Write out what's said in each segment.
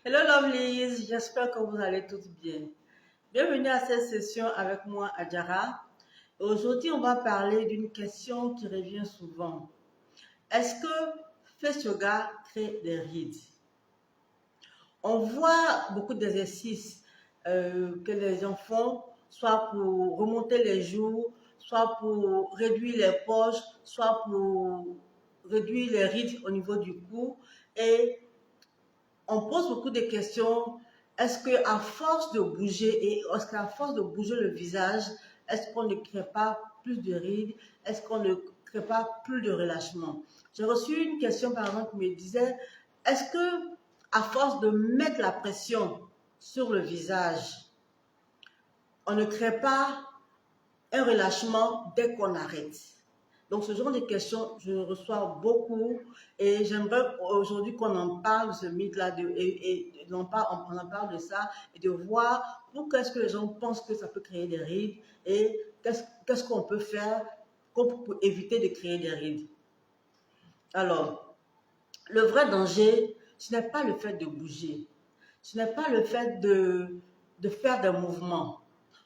Hello lovelies, j'espère que vous allez tous bien. Bienvenue à cette session avec moi, Adjara. Aujourd'hui, on va parler d'une question qui revient souvent. Est-ce que Face Yoga crée des rides? On voit beaucoup d'exercices que les gens font, soit pour remonter les joues, soit pour réduire les poches, soit pour réduire les rides au niveau du cou. Et on pose beaucoup de questions. Est-ce qu'à force de bouger et est-ce qu'à force de bouger le visage, est-ce qu'on ne crée pas plus de rides? Est-ce qu'on ne crée pas plus de relâchement? J'ai reçu une question par exemple qui me disait, est-ce que à force de mettre la pression sur le visage, on ne crée pas un relâchement dès qu'on arrête? Donc, ce genre de questions, je reçois beaucoup et j'aimerais aujourd'hui qu'on en parle de ce mythe-là et on en parle de ça et de voir pourquoi est-ce que les gens pensent que ça peut créer des rides et qu'est-ce qu'on peut faire pour éviter de créer des rides. Alors, le vrai danger, ce n'est pas le fait de bouger, ce n'est pas le fait de faire des mouvements.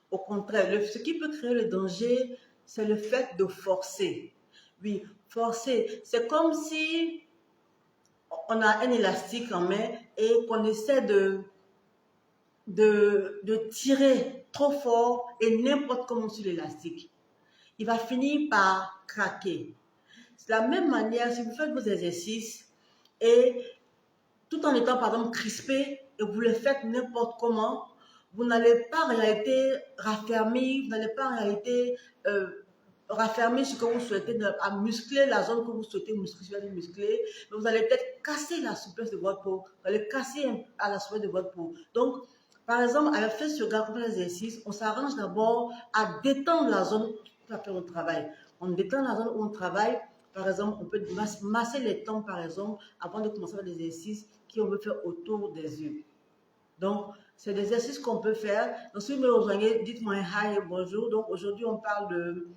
Au contraire, ce qui peut créer le danger, c'est le fait de forcer. Oui, forcer. C'est comme si on a un élastique en main et qu'on essaie de tirer trop fort et n'importe comment sur l'élastique. Il va finir par craquer. C'est la même manière, si vous faites vos exercices et tout en étant par exemple crispé et vous le faites n'importe comment, vous n'allez pas en réalité raffermir, vous n'allez pas en réalité raffermir ce que vous souhaitez, à muscler la zone que vous souhaitez muscler, mais vous allez peut-être casser la souplesse de votre peau, vous allez casser à la souplesse de votre peau. Donc, par exemple, à la fesse yoga, quand on fait l'exercice, on s'arrange d'abord à détendre la zone pour faire le travail. On détend la zone où on travaille. Par exemple, on peut masser les tempes, par exemple, avant de commencer l'exercice qu'on veut faire autour des yeux. Donc, c'est des exercices qu'on peut faire. Donc, si vous me rejoignez, dites-moi un hi et bonjour. Donc, aujourd'hui, on parle de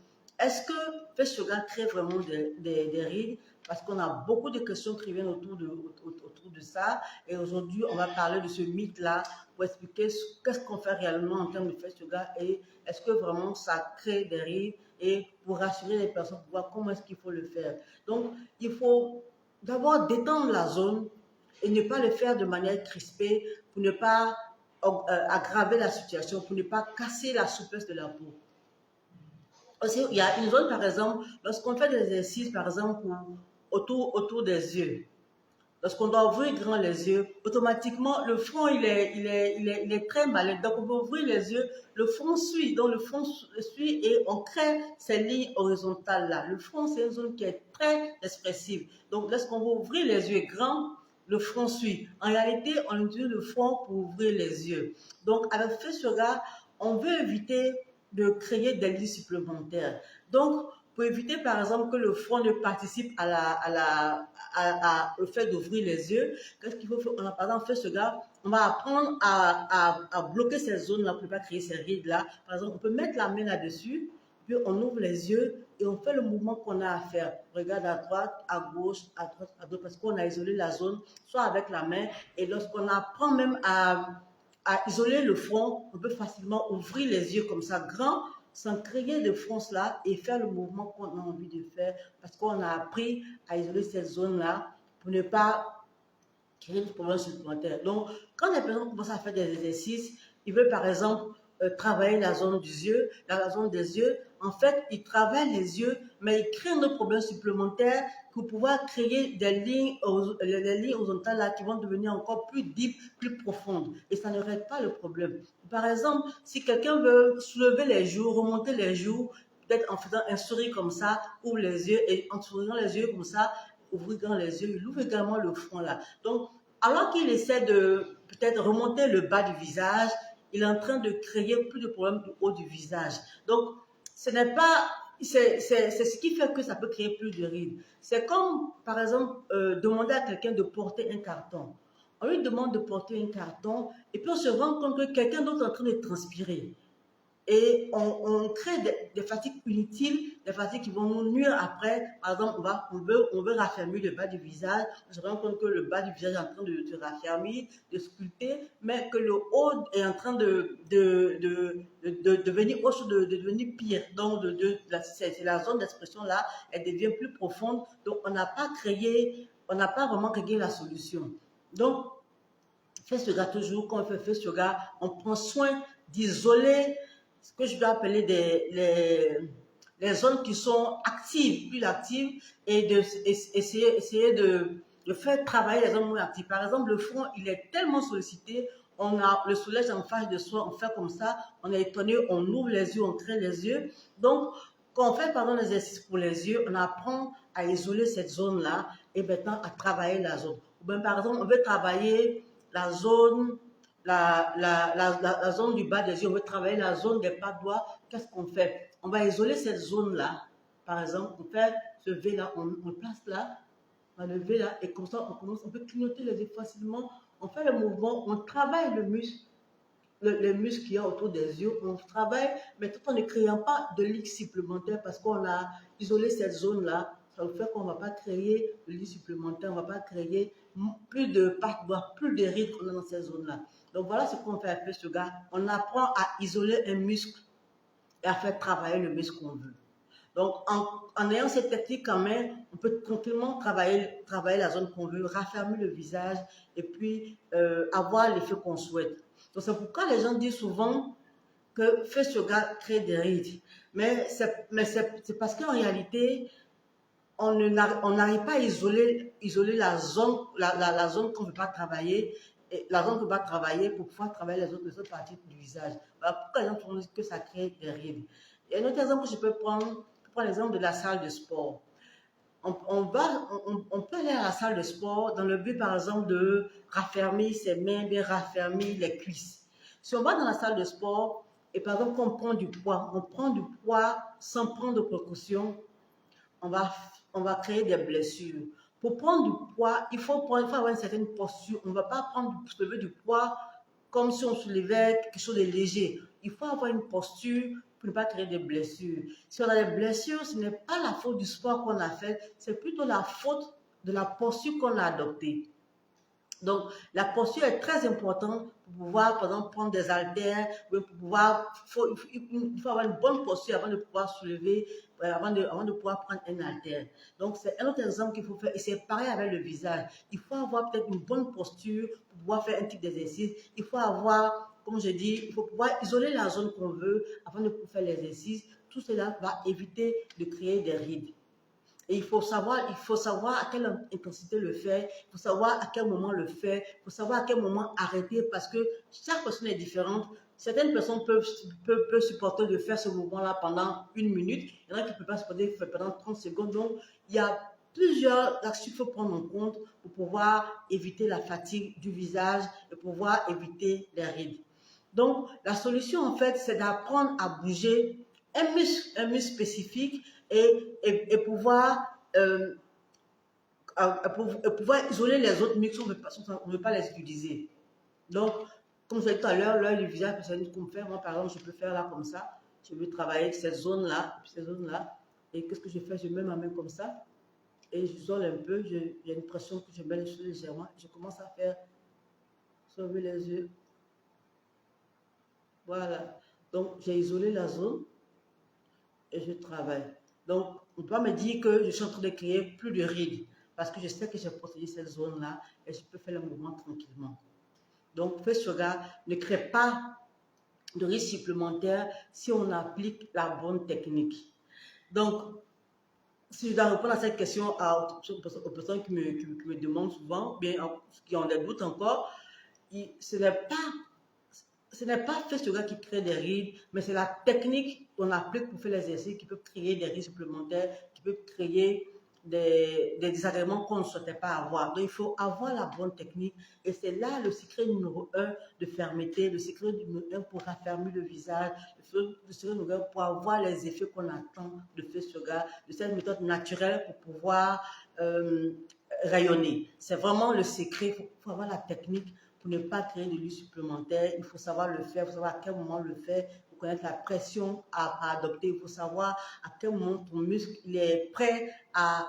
est-ce que Face Yoga crée vraiment des rides? Parce qu'on a beaucoup de questions qui viennent autour de ça. Et aujourd'hui, on va parler de ce mythe-là pour expliquer qu'est-ce qu'on fait réellement en termes de Face Yoga et est-ce que vraiment ça crée des rides et pour rassurer les personnes, pour voir comment est-ce qu'il faut le faire. Donc, il faut d'abord détendre la zone et ne pas le faire de manière crispée pour ne pas aggraver la situation, pour ne pas casser la souplesse de la peau. Aussi, il y a une zone, par exemple, lorsqu'on fait des exercices, par exemple, autour des yeux, lorsqu'on doit ouvrir grand les yeux, automatiquement, le front, il est très malin. Donc, on va ouvrir les yeux, le front suit. Donc, le front suit et on crée ces lignes horizontales-là. Le front, c'est une zone qui est très expressive. Donc, lorsqu'on va ouvrir les yeux grands, le front suit. En réalité, on utilise le front pour ouvrir les yeux. Donc, avec Face Yoga, on veut éviter de créer des lignes supplémentaires. Donc, pour éviter, par exemple, que le front ne participe au fait d'ouvrir les yeux, qu'est-ce qu'il faut faire? On a par exemple fait ce gars, on va apprendre à bloquer ces zones-là pour ne pas créer ces rides-là. Par exemple, on peut mettre la main là-dessus, puis on ouvre les yeux et on fait le mouvement qu'on a à faire. On regarde à droite, à gauche, à droite, à droite, parce qu'on a isolé la zone, soit avec la main, et lorsqu'on apprend même à isoler le front, on peut facilement ouvrir les yeux comme ça, grand, sans créer de fronce là et faire le mouvement qu'on a envie de faire parce qu'on a appris à isoler cette zone-là pour ne pas créer de problèmes supplémentaires. Donc, quand les personnes commencent à faire des exercices, ils veulent par exemple travailler la zone des yeux, la zone des yeux. En fait, ils travaillent les yeux, mais ils créent un autre problème supplémentaire pour pouvoir créer des lignes, les lignes horizontales là, qui vont devenir encore plus deep, plus profondes. Et ça ne règle pas le problème. Par exemple, si quelqu'un veut soulever les joues, remonter les joues, peut-être en faisant un sourire comme ça, ouvre les yeux et en souriant les yeux comme ça, ouvrir grand les yeux, il ouvre également le front là. Donc, alors qu'il essaie de peut-être remonter le bas du visage, il est en train de créer plus de problèmes du haut du visage. Donc, ce n'est pas, c'est ce qui fait que ça peut créer plus de rides. C'est comme, par exemple, demander à quelqu'un de porter un carton. On lui demande de porter un carton et puis on se rend compte que quelqu'un d'autre est en train de transpirer. et on crée des fatigues inutiles, des fatigues qui vont nous nuire après. Par exemple, on veut raffermir le bas du visage. On se rend compte que le bas du visage est en train de se raffermir, de sculpter, mais que le haut est en train de devenir autre chose, de devenir pire. Donc, c'est la zone d'expression là, elle devient plus profonde. Donc, on n'a pas vraiment créé la solution. Donc, face yoga, toujours, quand on fait face yoga, on prend soin d'isoler ce que je vais appeler les zones qui sont actives, plus actives, et essayer de faire travailler les zones moins actives. Par exemple, le front, il est tellement sollicité, on a le soleil en face de soi, on fait comme ça, on est étonné, on ouvre les yeux, on crée les yeux. Donc, quand on fait par exemple l'exercice pour les yeux, on apprend à isoler cette zone-là et maintenant à travailler la zone. Ou bien, par exemple, on veut travailler la zone, la zone du bas des yeux, on veut travailler la zone des pas de doigts. Qu'est-ce qu'on fait? On va isoler cette zone-là. Par exemple, on fait ce V là, on place là, on va lever là, et comme ça, on peut clignoter les yeux facilement. On fait le mouvement, on travaille le muscle, les muscles qu'il y a autour des yeux, on travaille, mais tout en ne créant pas de ligue supplémentaire parce qu'on a isolé cette zone-là. Ça veut faire qu'on ne va pas créer de ligue supplémentaire, on ne va pas créer plus de pattes, plus de rides qu'on a dans cette zone-là. Donc voilà ce qu'on fait avec ce gars. On apprend à isoler un muscle et à faire travailler le muscle qu'on veut. Donc, en ayant cette technique quand même, on peut tranquillement travailler la zone qu'on veut, raffermir le visage et puis avoir l'effet qu'on souhaite. Donc, c'est pourquoi les gens disent souvent que face yoga crée des rides. Mais c'est parce qu'en réalité, on n'arrive pas à isoler la zone, la zone qu'on ne veut pas travailler, et la zone qu'on ne veut pas travailler pour pouvoir travailler les autres parties du visage. Voilà pourquoi les gens trouvent que ça crée des rides. Et un autre exemple que je peux prendre l'exemple de la salle de sport. On peut aller à la salle de sport dans le but, par exemple, de raffermir ses mains, bien raffermir les cuisses. Si on va dans la salle de sport, et par exemple, on prend du poids sans prendre de précautions, on va créer des blessures. Pour prendre du poids, il faut avoir une certaine posture. On ne va pas soulever du poids comme si on soulevait quelque chose de léger. Il faut avoir une posture pour ne pas créer des blessures. Si on a des blessures, ce n'est pas la faute du sport qu'on a fait, c'est plutôt la faute de la posture qu'on a adoptée. Donc, la posture est très importante pour pouvoir, par exemple, prendre des haltères, pour pouvoir, il faut avoir une bonne posture avant de pouvoir soulever, avant de pouvoir prendre un haltère. Donc, c'est un autre exemple qu'il faut faire, et c'est pareil avec le visage. Il faut avoir peut-être une bonne posture pour pouvoir faire un type d'exercice. Il faut avoir, comme je dis, il faut pouvoir isoler la zone qu'on veut avant de pouvoir faire l'exercice. Tout cela va éviter de créer des rides. Et il faut savoir à quelle intensité le faire, il faut savoir à quel moment le faire, il faut savoir à quel moment arrêter parce que chaque personne est différente. Certaines personnes peuvent supporter de faire ce mouvement-là pendant 1 minute, il y en a qui ne peuvent pas supporter de faire pendant 30 secondes. Donc, il y a plusieurs actions qu'il faut prendre en compte pour pouvoir éviter la fatigue du visage et pouvoir éviter les rides. Donc, la solution, en fait, c'est d'apprendre à bouger un muscle spécifique et pouvoir, pouvoir isoler les autres muscles, on ne veut pas les utiliser. Donc, comme je l'ai dit tout à l'heure, l'œil du visage, c'est comme faire. Moi, par exemple, je peux faire là comme ça. Je veux travailler cette zone-là, cette zone-là. Et qu'est-ce que je fais? Je mets ma main comme ça. Et je j'isole un peu. J'ai l'impression que je mets les choses légèrement. Je commence à faire sauver les yeux. Voilà. Donc, j'ai isolé la zone et je travaille. Donc, on ne peut pas me dire que je suis en train de créer plus de rides parce que je sais que j'ai protégé cette zone-là et je peux faire le mouvement tranquillement. Donc, face yoga ne crée pas de risque supplémentaire si on applique la bonne technique. Donc, si je dois répondre à cette question aux personnes qui me demandent souvent, bien, qui ont des doutes encore, ce n'est pas face yoga qui crée des rides, mais c'est la technique qu'on applique pour faire l'exercice qui peut créer des rides supplémentaires, qui peut créer des désagréments qu'on ne souhaitait pas avoir. Donc, il faut avoir la bonne technique. Et c'est là le secret numéro 1 de fermeté, le secret numéro 1 pour raffermir le visage, le secret numéro 1 pour avoir les effets qu'on attend de face yoga, de cette méthode naturelle pour pouvoir rayonner. C'est vraiment le secret. Il faut avoir la technique pour ne pas créer de lieux supplémentaires. Il faut savoir le faire, il faut savoir à quel moment le faire, connaître la pression à adopter. Il faut savoir à quel moment ton muscle il est prêt à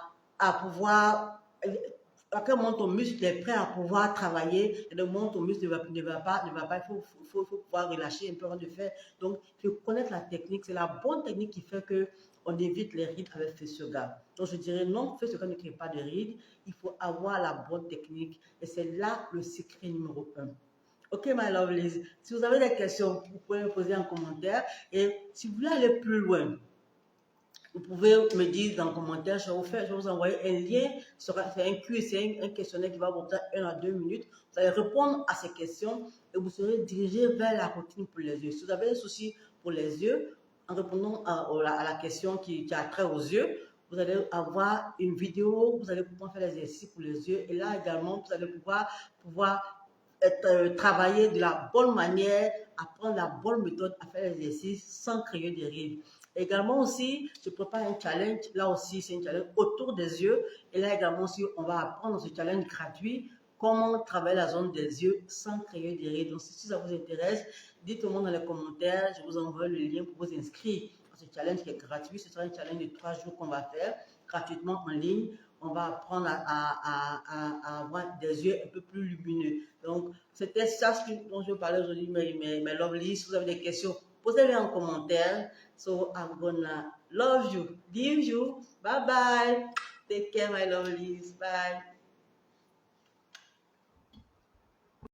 pouvoir à quel moment ton muscle est prêt à pouvoir travailler et le moment ton muscle ne va pas, faut pouvoir relâcher un peu avant de faire. Donc, il faut connaître la technique. C'est la bonne technique qui fait que on évite les rides avec face yoga. Donc, je dirais non, face yoga ne crée pas de rides. Il faut avoir la bonne technique et c'est là le secret numéro un. Ok, my lovelies. Si vous avez des questions, vous pouvez me poser en commentaire. Et si vous voulez aller plus loin, vous pouvez me dire dans les commentaires, je vais vous envoyer un lien, c'est un quiz, c'est un questionnaire qui va vous prendre 1 à 2 minutes. Vous allez répondre à ces questions et vous serez dirigé vers la routine pour les yeux. Si vous avez un souci pour les yeux, en répondant à la question qui a trait aux yeux, vous allez avoir une vidéo, vous allez pouvoir faire l'exercice pour les yeux et là également, vous allez pouvoir travailler de la bonne manière, apprendre la bonne méthode à faire l'exercice sans créer des rides. Également aussi, je prépare un challenge, là aussi c'est un challenge autour des yeux. Et là également aussi, on va apprendre dans ce challenge gratuit comment travailler la zone des yeux sans créer des rides. Donc si ça vous intéresse, dites-moi dans les commentaires, je vous envoie le lien pour vous inscrire à ce challenge qui est gratuit. Ce sera un challenge de 3 jours qu'on va faire gratuitement en ligne. On va apprendre à avoir des yeux un peu plus lumineux. Donc, c'était ça dont je parlais aujourd'hui, mes lovelies. Si vous avez des questions, posez-les en commentaire. So, I'm gonna love you, leave you. Bye bye. Take care, my lovelies. Bye.